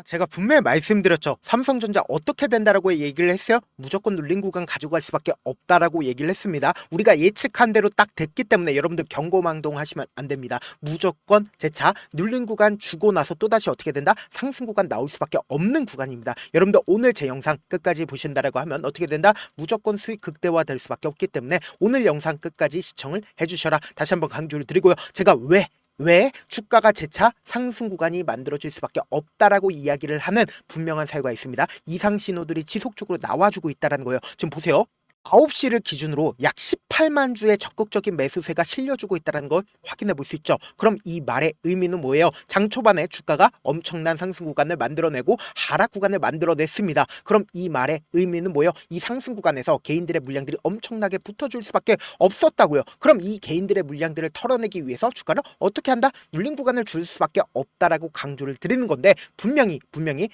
제가 분명히 말씀드렸죠. 삼성전자 어떻게 된다라고 얘기를 했어요? 무조건 눌린 구간 가져갈 수밖에 없다라고 얘기를 했습니다. 우리가 예측한 대로 딱 됐기 때문에 여러분들 경고망동하시면 안 됩니다. 무조건 제 차 눌린 구간 주고 나서 또다시 어떻게 된다? 상승 구간 나올 수밖에 없는 구간입니다. 여러분들 오늘 제 영상 끝까지 보신다라고 하면 어떻게 된다? 무조건 수익 극대화 될 수밖에 없기 때문에 오늘 영상 끝까지 시청을 해주셔라. 다시 한번 강조를 드리고요. 제가 왜 주가가 재차 상승 구간이 만들어질 수밖에 없다라고 이야기를 하는 분명한 사유가 있습니다. 이상 신호들이 지속적으로 나와주고 있다는 거예요. 지금 보세요. 9시를 기준으로 약 18만 주의 적극적인 매수세가 실려주고 있다는 걸 확인해 볼 수 있죠. 그럼 이 말의 의미는 뭐예요? 장 초반에 주가가 엄청난 상승 구간을 만들어내고 하락 구간을 만들어냈습니다. 그럼 이 말의 의미는 뭐예요? 이 상승 구간에서 개인들의 물량들이 엄청나게 붙어줄 수밖에 없었다고요. 그럼 이 개인들의 물량들을 털어내기 위해서 주가를 어떻게 한다? 눌린 구간을 줄 수밖에 없다라고 강조를 드리는 건데 분명히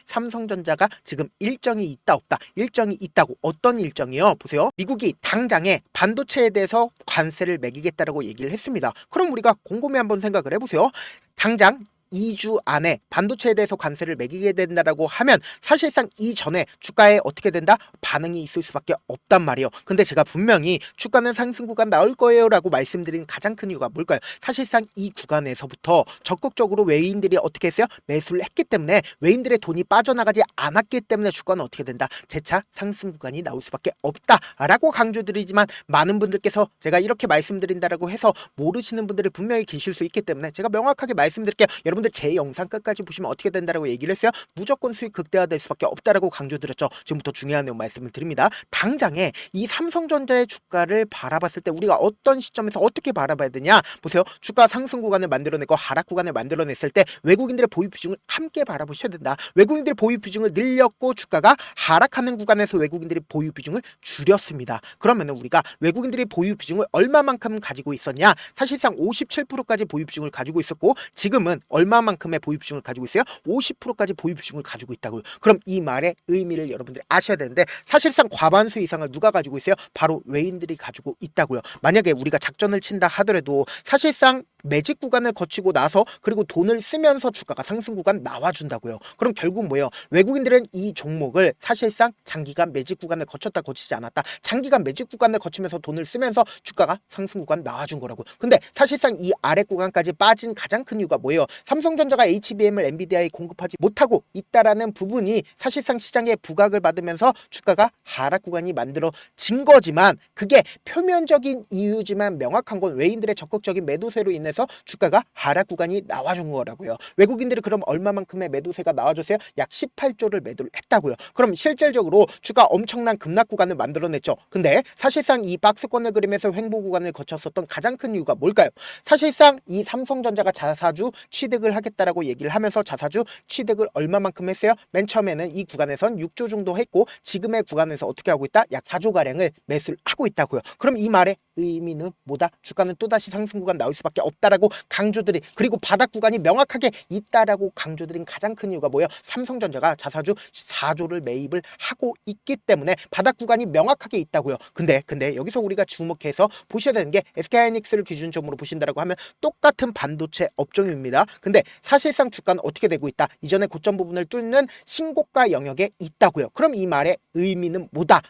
삼성전자가 지금 일정이 있다 없다. 일정이 있다고. 어떤 일정이요? 보세요. 미국이 당장에 반도체에 대해서 관세를 매기겠다라고 얘기를 했습니다. 그럼 우리가 곰곰이 한번 생각을 해보세요. 당장 2주 안에 반도체에 대해서 관세를 매기게 된다라고 하면 사실상 이전에 주가에 어떻게 된다? 반응이 있을 수밖에 없단 말이에요. 근데 제가 분명히 주가는 상승 구간 나올 거예요 라고 말씀드린 가장 큰 이유가 뭘까요? 사실상 이 구간에서부터 적극적으로 외인들이 어떻게 했어요? 매수를 했기 때문에 외인들의 돈이 빠져나가지 않았기 때문에 주가는 어떻게 된다? 재차 상승 구간이 나올 수밖에 없다라고 강조드리지만 많은 분들께서 제가 이렇게 말씀드린다라고 해서 모르시는 분들이 분명히 계실 수 있기 때문에 제가 명확하게 말씀드릴게요. 여러분들 제 영상 끝까지 보시면 어떻게 된다라고 얘기를 했어요. 무조건 수익 극대화될 수밖에 없다라고 강조드렸죠. 지금부터 중요한 내용 말씀을 드립니다. 당장에 이 삼성전자의 주가를 바라봤을 때 우리가 어떤 시점에서 어떻게 바라봐야 되냐? 보세요. 주가 상승 구간을 만들어내고 하락 구간을 만들어냈을 때 외국인들의 보유 비중을 함께 바라보셔야 된다. 외국인들의 보유 비중을 늘렸고 주가가 하락하는 구간에서 외국인들이 보유 비중을 줄였습니다. 그러면 우리가 외국인들이 보유 비중을 얼마만큼 가지고 있었냐? 사실상 57%까지 보유 비중을 가지고 있었고 지금은 얼마만큼의 보유 비중을 가지고 있어요? 50%까지 보유 비중을 가지고 있다고요. 그럼 이 말의 의미를 여러분들이 아셔야 되는데 사실상 과반수 이상을 누가 가지고 있어요? 바로 외인들이 가지고 있다고요. 만약에 우리가 작전을 친다 하더라도 사실상 매직 구간을 거치고 나서 그리고 돈을 쓰면서 주가가 상승 구간 나와준다고요. 그럼 결국 뭐예요? 외국인들은 이 종목을 사실상 장기간 매직 구간을 거쳤다 거치지 않았다. 장기간 매직 구간을 거치면서 돈을 쓰면서 주가가 상승 구간 나와준 거라고. 근데 사실상 이 아래 구간까지 빠진 가장 큰 이유가 뭐예요? 삼성전자가 HBM을 엔비디아에 공급하지 못하고 있다라는 부분이 사실상 시장에 부각을 받으면서 주가가 하락 구간이 만들어진 거지만 그게 표면적인 이유지만 명확한 건 외인들의 적극적인 매도세로 인해서 주가가 하락 구간이 나와준 거라고요. 외국인들이 그럼 얼마만큼의 매도세가 나와줬어요? 약 18조를 매도를 했다고요. 그럼 실질적으로 주가 엄청난 급락 구간을 만들어냈죠. 근데 사실상 이 박스권을 그리면서 횡보 구간을 거쳤었던 가장 큰 이유가 뭘까요? 사실상 이 삼성전자가 자사주 취득을 하겠다라고 얘기를 하면서 자사주 취득을 얼마만큼 했어요? 맨 처음에는 이 구간에선 6조 정도 했고 지금의 구간에서 어떻게 하고 있다? 약 4조 가량을 매수를 하고 있다고요. 그럼 이 말의 의미는 뭐다? 주가는 또다시 상승 구간 나올 수밖에 없다라고 강조들이 그리고 바닥 구간이 명확하게 있다라고 강조드린 가장 큰 이유가 뭐예요? 삼성전자가 자사주 4조를 매입을 하고 있기 때문에 바닥 구간이 명확하게 있다고요. 근데 여기서 우리가 주목해서 보셔야 되는 게 SK하이닉스를 기준점으로 보신다라고 하면 똑같은 반도체 업종입니다. 근데 사실상 주가는 어떻게 되고 있다? 이전의 고점 부분을 뚫는 신고가 영역에 있다고요. 그럼 이 말의 의미는 뭐다?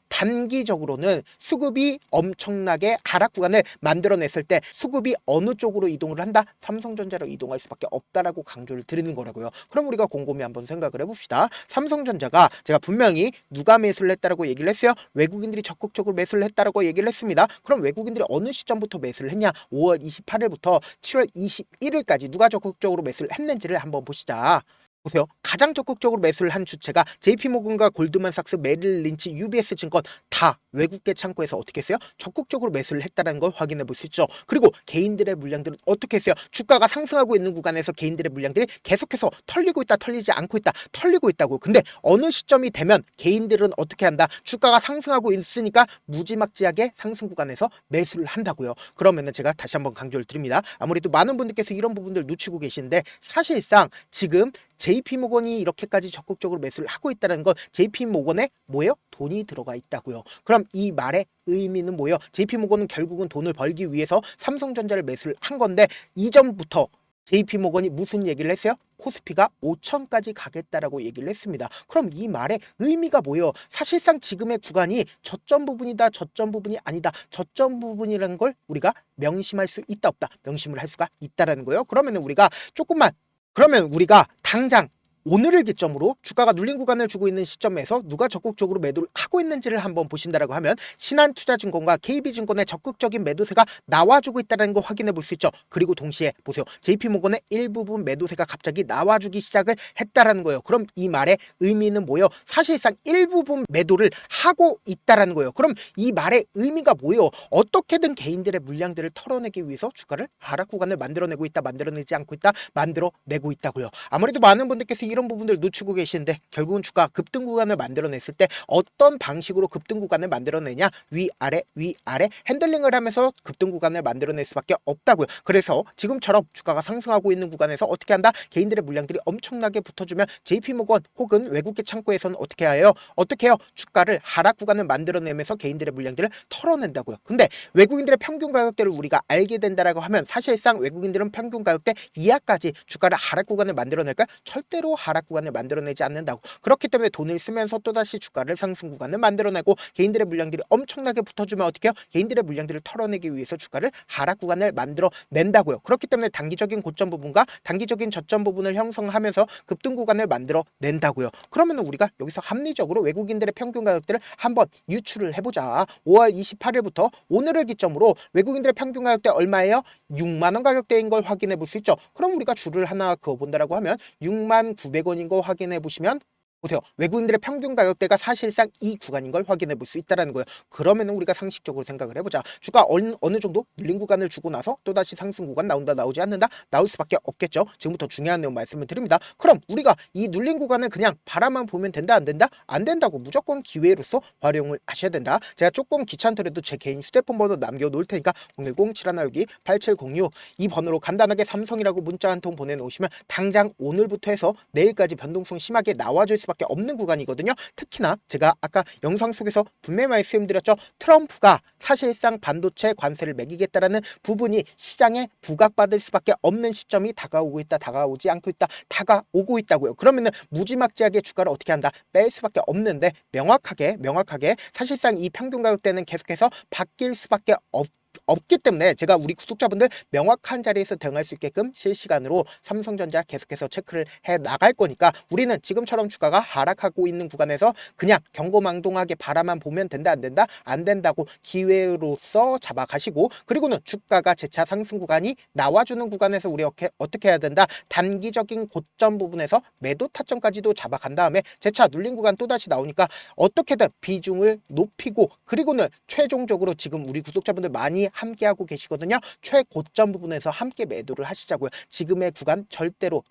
단기적으로는 수급이 엄청나게 하락 구간을 만들어냈을 때 수급이 어느 쪽으로 이동을 한다? 삼성전자로 이동할 수밖에 없다라고 강조를 드리는 거라고요. 그럼 우리가 곰곰이 한번 생각을 해봅시다. 삼성전자가 제가 분명히 누가 매수를 했다라고 얘기를 했어요? 외국인들이 적극적으로 매수를 했다라고 얘기를 했습니다. 그럼 외국인들이 어느 시점부터 매수를 했냐? 5월 28일부터 7월 21일까지 누가 적극적으로 매수를 했는지를 한번 보시자. 보세요. 가장 적극적으로 매수를 한 주체가 JP모건과 골드만삭스, 메릴 린치, UBS 증권 다 외국계 창구에서 어떻게 했어요? 적극적으로 매수를 했다는 걸 확인해 볼 수 있죠. 그리고 개인들의 물량들은 어떻게 했어요? 주가가 상승하고 있는 구간에서 개인들의 물량들이 계속해서 털리고 있다, 털리지 않고 있다, 털리고 있다고. 근데 어느 시점이 되면 개인들은 어떻게 한다? 주가가 상승하고 있으니까 무지막지하게 상승 구간에서 매수를 한다고요. 그러면은 제가 다시 한번 강조를 드립니다. 아무래도 많은 분들께서 이런 부분들 놓치고 계시는데 사실상 지금 JP모건이 이렇게까지 적극적으로 매수를 하고 있다는 건 JP모건에 뭐예요? 돈이 들어가 있다고요. 그럼 이 말의 의미는 뭐예요? JP모건은 결국은 돈을 벌기 위해서 삼성전자를 매수를 한 건데 이전부터 JP모건이 무슨 얘기를 했어요? 코스피가 5천까지 가겠다라고 얘기를 했습니다. 그럼 이 말의 의미가 뭐예요? 사실상 지금의 구간이 저점 부분이다, 저점 부분이 아니다. 저점 부분이라는 걸 우리가 명심할 수 있다, 없다. 명심을 할 수가 있다라는 거예요. 그러면 우리가 당장 오늘을 기점으로 주가가 눌린 구간을 주고 있는 시점에서 누가 적극적으로 매도를 하고 있는지를 한번 보신다라고 하면 신한투자증권과 KB증권의 적극적인 매도세가 나와주고 있다는 거 확인해 볼 수 있죠. 그리고 동시에 보세요. JP모건의 일부분 매도세가 갑자기 나와주기 시작을 했다라는 거예요. 그럼 이 말의 의미는 뭐예요? 사실상 일부분 매도를 하고 있다라는 거예요. 그럼 이 말의 의미가 뭐예요? 어떻게든 개인들의 물량들을 털어내기 위해서 주가를 하락 구간을 만들어내고 있다, 만들어내지 않고 있다, 만들어내고 있다고요. 아무래도 많은 분들께서 이런 부분들 놓치고 계시는데 결국은 주가 급등 구간을 만들어냈을 때 어떤 방식으로 급등 구간을 만들어내냐, 위아래 위아래 핸들링을 하면서 급등 구간을 만들어낼 수밖에 없다고요. 그래서 지금처럼 주가가 상승하고 있는 구간에서 어떻게 한다? 개인들의 물량들이 엄청나게 붙어주면 JP모건 혹은 외국계 창구에서는 어떻게 해요? 주가를 하락 구간을 만들어내면서 개인들의 물량들을 털어낸다고요. 근데 외국인들의 평균 가격대를 우리가 알게 된다라고 하면 사실상 외국인들은 평균 가격대 이하까지 주가를 하락 구간을 만들어낼까? 절대로 하락 구간을 만들어내지 않는다고. 그렇기 때문에 돈을 쓰면서 또다시 주가를 상승 구간을 만들어내고 개인들의 물량들이 엄청나게 붙어주면 어떻게 해요? 개인들의 물량들을 털어내기 위해서 주가를 하락 구간을 만들어낸다고요. 그렇기 때문에 단기적인 고점 부분과 단기적인 저점 부분을 형성하면서 급등 구간을 만들어낸다고요. 그러면 우리가 여기서 합리적으로 외국인들의 평균 가격대를 한번 유출을 해보자. 5월 28일부터 오늘을 기점으로 외국인들의 평균 가격대 얼마예요? 6만원 가격대인 걸 확인해 볼 수 있죠. 그럼 우리가 줄을 하나 그어본다라고 하면 6만 900원인 거 확인해 보시면 보세요. 외국인들의 평균 가격대가 사실상 이 구간인 걸 확인해 볼 수 있다는 거예요. 그러면은 우리가 상식적으로 생각을 해보자. 주가 어느 정도 눌린 구간을 주고 나서 또다시 상승 구간 나온다, 나오지 않는다? 나올 수밖에 없겠죠. 지금부터 중요한 내용 말씀을 드립니다. 그럼 우리가 이 눌린 구간을 그냥 바라만 보면 된다, 안 된다? 안 된다고. 무조건 기회로서 활용을 하셔야 된다. 제가 조금 귀찮더라도 제 개인 휴대폰 번호 남겨놓을 테니까 010-7162-8706 이 번호로 간단하게 삼성이라고 문자 한 통 보내놓으시면 당장 오늘부터 해서 내일까지 변동성 심하게 나와줄 수밖에 없는 구간이거든요. 특히나 제가 아까 영상 속에서 분명히 말씀드렸죠. 트럼프가 사실상 반도체 관세를 매기겠다라는 부분이 시장에 부각받을 수밖에 없는 시점이 다가오고 있다, 다가오지 않고 있다, 다가오고 있다고요. 그러면은 무지막지하게 주가를 어떻게 한다? 뺄 수밖에 없는데 명확하게 사실상 이 평균 가격대는 계속해서 바뀔 수밖에 없기 때문에 제가 우리 구독자분들 명확한 자리에서 대응할 수 있게끔 실시간으로 삼성전자 계속해서 체크를 해 나갈 거니까 우리는 지금처럼 주가가 하락하고 있는 구간에서 그냥 경고망동하게 바라만 보면 된다, 안 된다? 안 된다고 기회로서 잡아가시고, 그리고는 주가가 재차 상승 구간이 나와주는 구간에서 우리 어떻게 해야 된다? 단기적인 고점 부분에서 매도 타점까지도 잡아간 다음에 재차 눌린 구간 또다시 나오니까 어떻게든 비중을 높이고, 그리고는 최종적으로 지금 우리 구독자분들 많이 함께하고 계시거든요. 최고점 부분에서 함께 매도를 하시자고요. 지금의 구간 절대로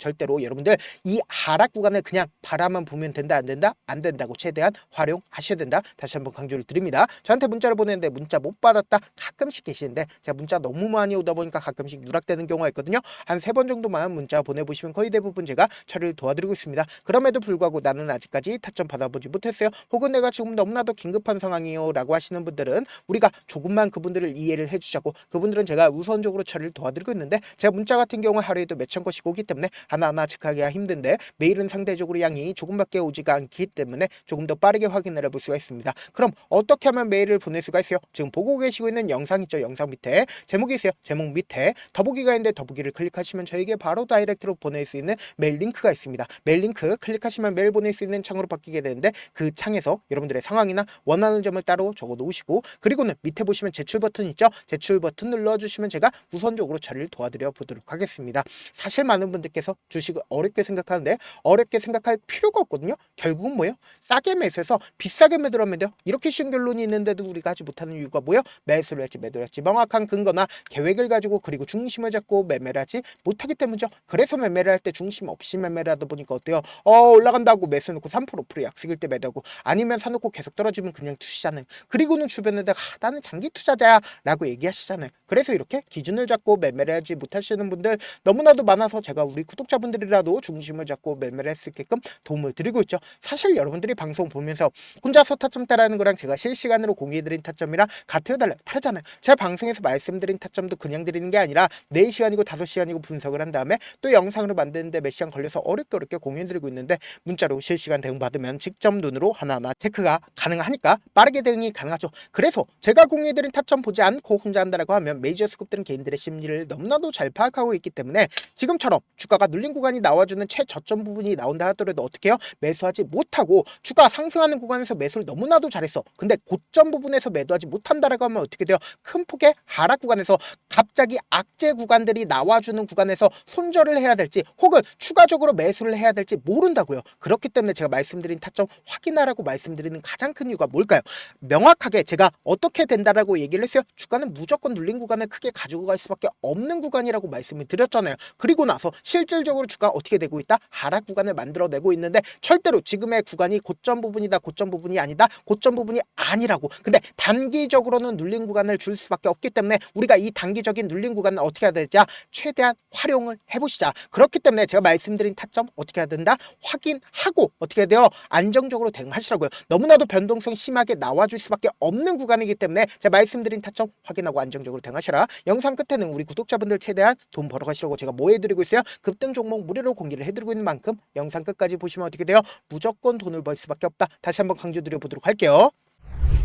여러분들 이 하락 구간을 그냥 바라만 보면 된다, 안 된다? 안 된다고. 최대한 활용하셔야 된다. 다시 한번 강조를 드립니다. 저한테 문자를 보내는데 문자 못 받았다 가끔씩 계시는데 제가 문자 너무 많이 오다 보니까 가끔씩 누락되는 경우가 있거든요. 한 3번 정도만 문자 보내보시면 거의 대부분 제가 처리를 도와드리고 있습니다. 그럼에도 불구하고 나는 아직까지 타점 받아보지 못했어요. 혹은 내가 지금 너무나도 긴급한 상황이요 라고 하시는 분들은 우리가 조금만 그분들을 이해를 해주자고, 그분들은 제가 우선적으로 처리를 도와드리고 있는데 제가 문자 같은 경우 하루에도 몇천 건씩 오기 때문에 하나하나 체크하기가 힘든데 메일은 상대적으로 양이 조금밖에 오지가 않기 때문에 조금 더 빠르게 확인을 해볼 수가 있습니다. 그럼 어떻게 하면 메일을 보낼 수가 있어요? 지금 보고 계시고 있는 영상 있죠? 영상 밑에 제목이 있어요. 제목 밑에 더보기가 있는데 더보기를 클릭하시면 저에게 바로 다이렉트로 보낼 수 있는 메일 링크가 있습니다. 메일 링크 클릭하시면 메일 보낼 수 있는 창으로 바뀌게 되는데 그 창에서 여러분들의 상황이나 원하는 점을 따로 적어 놓으시고, 그리고는 밑에 보시면 제출 버튼 있죠? 제출 버튼 눌러주시면 제가 우선적으로 처리를 도와드려 보도록 하겠습니다. 사실 많은 분들께서 주식을 어렵게 생각하는데 어렵게 생각할 필요가 없거든요. 결국은 뭐예요? 싸게 매수해서 비싸게 매도를 하면 돼요. 이렇게 쉬운 결론이 있는데도 우리가 하지 못하는 이유가 뭐예요? 매수를 할지 매도를 할지 명확한 근거나 계획을 가지고 그리고 중심을 잡고 매매를 하지 못하기 때문이죠. 그래서 매매를 할 때 중심 없이 매매를 하다 보니까 어때요? 올라간다고 매수 놓고 3% 약속일 때 매도하고, 아니면 사놓고 계속 떨어지면 그냥 투시잖아요. 그리고는 주변에다가 나는 장기 투자자야 라고 얘기하시잖아요. 그래서 이렇게 기준을 잡고 매매를 하지 못하시는 분들 너무나도 많아서 제가 우리 구독자분들이라도 중심을 잡고 매매를 할 수 있게끔 도움을 드리고 있죠. 사실 여러분들이 방송 보면서 혼자서 타점 따라하는 거랑 제가 실시간으로 공유해드린 타점이랑 같아요, 달라요? 다르잖아요. 제가 방송에서 말씀드린 타점도 그냥 드리는 게 아니라 4시간이고 5시간이고 분석을 한 다음에 또 영상으로 만드는데 몇 시간 걸려서 어렵게 공유해드리고 있는데 문자로 실시간 대응 받으면 직접 눈으로 하나하나 체크가 가능하니까 빠르게 대응이 가능하죠. 그래서 제가 공유해드린 타점 보지 않고 혼자 한다라고 하면 메이저 스kup들은 개인들의 심리를 너무나도 잘 파악하고 있기 때문에 지금처럼 주가가 눌린 구간이 나와주는 최저점 부분이 나온다 하더라도 어떻게 해요? 매수하지 못하고 주가 상승하는 구간에서 매수를 너무나도 잘했어. 근데 고점 부분에서 매도하지 못한다라고 하면 어떻게 돼요? 큰 폭의 하락 구간에서 갑자기 악재 구간들이 나와주는 구간에서 손절을 해야 될지 혹은 추가적으로 매수를 해야 될지 모른다고요. 그렇기 때문에 제가 말씀드린 타점 확인하라고 말씀드리는 가장 큰 이유가 뭘까요? 명확하게 제가 어떻게 된다라고 얘기를 했어요. 주가는 무조건 눌린 구간을 크게 가지고 갈 수밖에 없는 구간이라고 말씀을 드렸잖아요. 그리고 나서 실질적으로 주가 어떻게 되고 있다? 하락 구간을 만들어내고 있는데 절대로 지금의 구간이 고점 부분이다, 고점 부분이 아니다, 고점 부분이 아니라고. 근데 단기적으로는 눌린 구간을 줄 수밖에 없기 때문에 우리가 이 단기적인 눌린 구간을 어떻게 해야 되자? 최대한 활용을 해보시자. 그렇기 때문에 제가 말씀드린 타점 어떻게 해야 된다? 확인하고 어떻게 해야 돼요? 안정적으로 대응하시라고요. 너무나도 변동성 심하게 나와줄 수밖에 없는 구간이기 때문에 제가 말씀드린 타점 확인하고 안정적으로 대응하시라. 영상 끝에는 우리 구독자분들 최대한 돈 벌어가시라고 제가 뭐 해드리고 있어요? 급등 종목 무료로 공개를 해드리고 있는 만큼 영상 끝까지 보시면 어떻게 돼요? 무조건 돈을 벌 수밖에 없다. 다시 한번 강조드려보도록 할게요.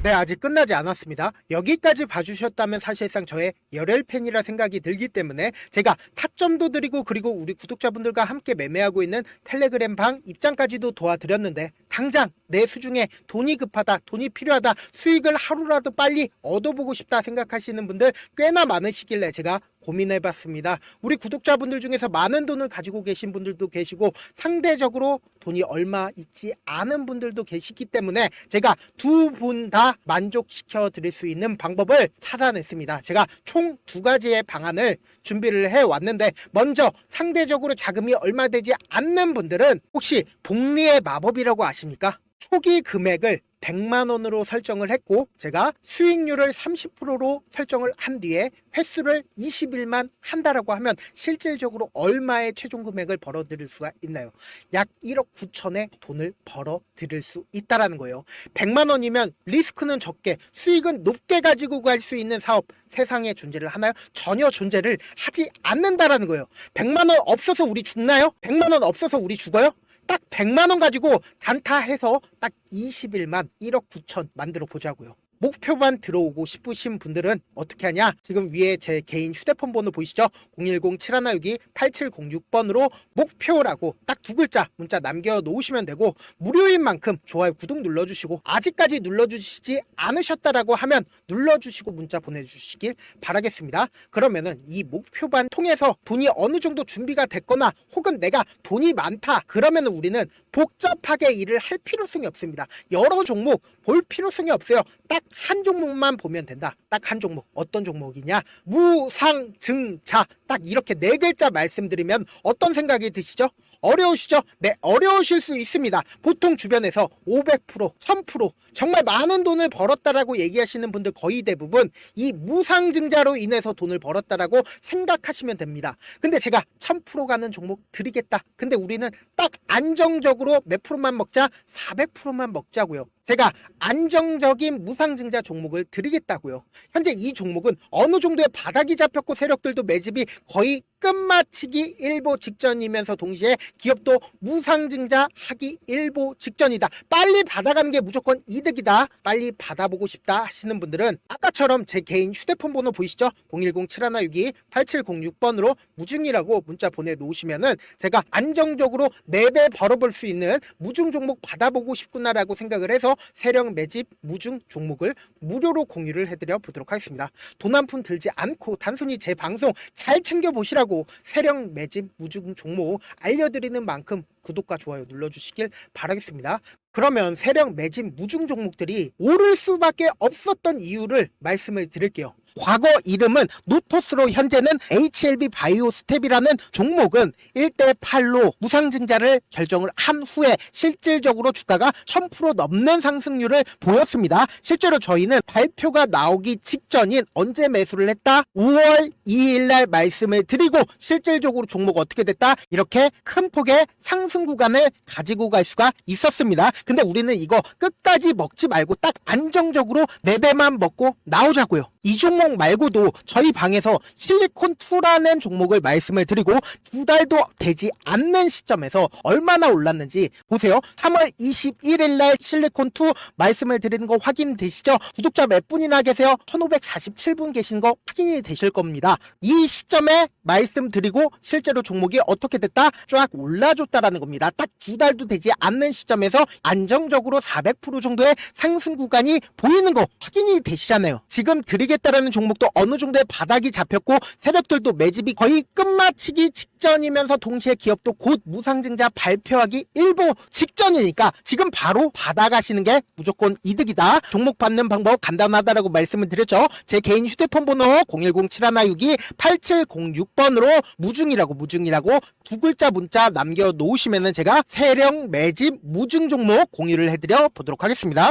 네, 아직 끝나지 않았습니다. 여기까지 봐주셨다면 사실상 저의 열혈팬이라 생각이 들기 때문에 제가 타점도 드리고 그리고 우리 구독자분들과 함께 매매하고 있는 텔레그램 방 입장까지도 도와드렸는데 당장 내 수중에 돈이 급하다, 돈이 필요하다, 수익을 하루라도 빨리 얻어보고 싶다 생각하시는 분들 꽤나 많으시길래 제가 고민해봤습니다. 우리 구독자분들 중에서 많은 돈을 가지고 계신 분들도 계시고 상대적으로 돈이 얼마 있지 않은 분들도 계시기 때문에 제가 두 분 다 만족시켜 드릴 수 있는 방법을 찾아냈습니다. 제가 총 2가지의 방안을 준비를 해왔는데 먼저 상대적으로 자금이 얼마 되지 않는 분들은 혹시 복리의 마법이라고 아십니까? 초기 금액을 100만 원으로 설정을 했고 제가 수익률을 30%로 설정을 한 뒤에 횟수를 20일만 한다라고 하면 실질적으로 얼마의 최종 금액을 벌어들일 수가 있나요? 약 1억 9천의 돈을 벌어들일 수 있다라는 거예요. 100만 원이면 리스크는 적게 수익은 높게 가지고 갈 수 있는 사업 세상에 존재를 하나요? 전혀 존재를 하지 않는다라는 거예요. 100만 원 없어서 우리 죽나요? 100만 원 없어서 우리 죽어요? 딱 100만 원 가지고 단타해서 딱 20일만 1억 9천 만들어 보자고요. 목표만 들어오고 싶으신 분들은 어떻게 하냐? 지금 위에 제 개인 휴대폰 번호 보이시죠? 010-7162-8706번으로 목표라고 딱 2글자 문자 남겨놓으시면 되고 무료인 만큼 좋아요, 구독 눌러주시고 아직까지 눌러주시지 않으셨다라고 하면 눌러주시고 문자 보내주시길 바라겠습니다. 그러면은 이 목표반 통해서 돈이 어느 정도 준비가 됐거나 혹은 내가 돈이 많다 그러면은 우리는 복잡하게 일을 할 필요성이 없습니다. 여러 종목 볼 필요성이 없어요. 딱 한 종목만 보면 된다. 딱 한 종목. 어떤 종목이냐? 무상증자. 딱 이렇게 4글자 말씀드리면 어떤 생각이 드시죠? 어려우시죠? 네, 어려우실 수 있습니다. 보통 주변에서 500%, 1000% 정말 많은 돈을 벌었다라고 얘기하시는 분들 거의 대부분 이 무상증자로 인해서 돈을 벌었다라고 생각하시면 됩니다. 근데 제가 1000% 가는 종목 드리겠다. 근데 우리는 딱 안정적으로 몇 프로만 먹자? 400%만 먹자고요. 제가 안정적인 무상증자 종목을 드리겠다고요. 현재 이 종목은 어느 정도의 바닥이 잡혔고 세력들도 매집이 거의 끝마치기 일보 직전이면서 동시에 기업도 무상증자 하기 일보 직전이다. 빨리 받아가는 게 무조건 이득이다. 빨리 받아보고 싶다 하시는 분들은 아까처럼 제 개인 휴대폰 번호 보이시죠? 010-7162-8706번으로 무중이라고 문자 보내놓으시면은 제가 안정적으로 4배 벌어볼 수 있는 무중 종목 받아보고 싶구나라고 생각을 해서 세력 매집 무중 종목을 무료로 공유를 해드려 보도록 하겠습니다. 돈 한 푼 들지 않고 단순히 제 방송 잘 챙겨보시라고 세력 매집 무중 종목 알려드리는 만큼 구독과 좋아요 눌러주시길 바라겠습니다. 그러면 세력 매집 무중 종목들이 오를 수밖에 없었던 이유를 말씀을 드릴게요. 과거 이름은 노토스로 현재는 HLB 바이오스텝이라는 종목은 1대8로 무상증자를 결정을 한 후에 실질적으로 주가가 1000% 넘는 상승률을 보였습니다. 실제로 저희는 발표가 나오기 직전인 언제 매수를 했다? 5월 2일 날 말씀을 드리고 실질적으로 종목 어떻게 됐다? 이렇게 큰 폭의 상승 구간을 가지고 갈 수가 있었습니다. 근데 우리는 이거 끝까지 먹지 말고 딱 안정적으로 4배만 먹고 나오자고요. 이 종목 말고도 저희 방에서 실리콘2라는 종목을 말씀을 드리고 2달도 되지 않는 시점에서 얼마나 올랐는지 보세요. 3월 21일 날 실리콘2 말씀을 드리는 거 확인되시죠? 구독자 몇 분이나 계세요? 1547분 계신 거 확인이 되실 겁니다. 이 시점에 말씀드리고 실제로 종목이 어떻게 됐다? 쫙 올라줬다라는 겁니다. 딱 2달도 되지 않는 시점에서 안정적으로 400% 정도의 상승 구간이 보이는 거 확인이 되시잖아요. 지금 드리겠다라는 종목도 어느 정도의 바닥이 잡혔고 세력들도 매집이 거의 끝마치기 직전이면서 동시에 기업도 곧 무상증자 발표하기 일보 직전이니까 지금 바로 받아가시는 게 무조건 이득이다. 종목 받는 방법 간단하다라고 말씀을 드렸죠. 제 개인 휴대폰 번호 010-7162-8706번으로 무중이라고 두 글자 문자 남겨놓으시면은 제가 세력 매집 무중 종목 공유를 해드려 보도록 하겠습니다.